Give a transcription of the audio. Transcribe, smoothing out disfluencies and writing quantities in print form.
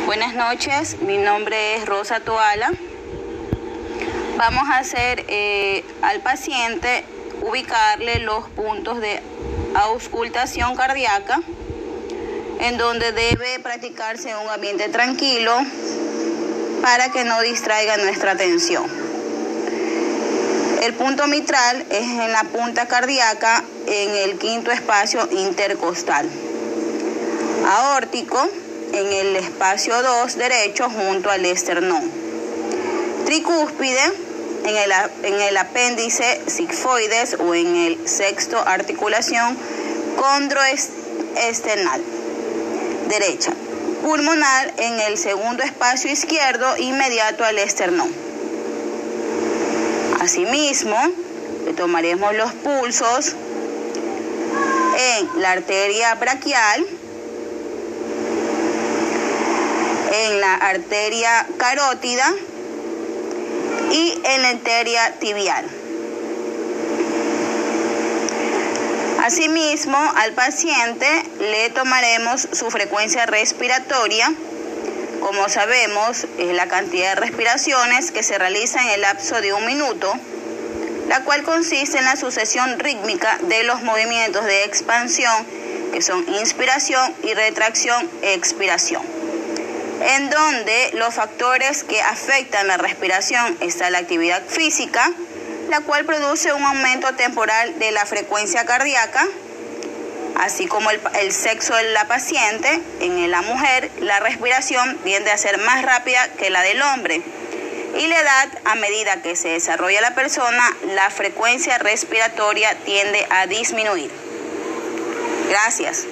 Buenas noches, mi nombre es Rosa Toala. Vamos a hacer al paciente ubicarle los puntos de auscultación cardíaca, en donde debe practicarse en un ambiente tranquilo para que no distraiga nuestra atención. El punto mitral es en la punta cardíaca, en el quinto espacio intercostal. Aórtico en el espacio 2 derecho junto al esternón. Tricúspide en el apéndice sigmoides o en el sexto articulación condroesternal derecha. Pulmonar en el segundo espacio izquierdo inmediato al esternón. Asimismo, le tomaremos los pulsos en la arteria braquial, en la arteria carótida y en la arteria tibial. Asimismo, al paciente le tomaremos su frecuencia respiratoria. Como sabemos, es la cantidad de respiraciones que se realiza en el lapso de 1 minuto, la cual consiste en la sucesión rítmica de los movimientos de expansión, que son inspiración, y retracción, expiración, en donde los factores que afectan la respiración está la actividad física, la cual produce un aumento temporal de la frecuencia cardíaca, así como el sexo de la paciente. En la mujer, la respiración tiende a ser más rápida que la del hombre, y la edad, a medida que se desarrolla la persona, la frecuencia respiratoria tiende a disminuir. Gracias.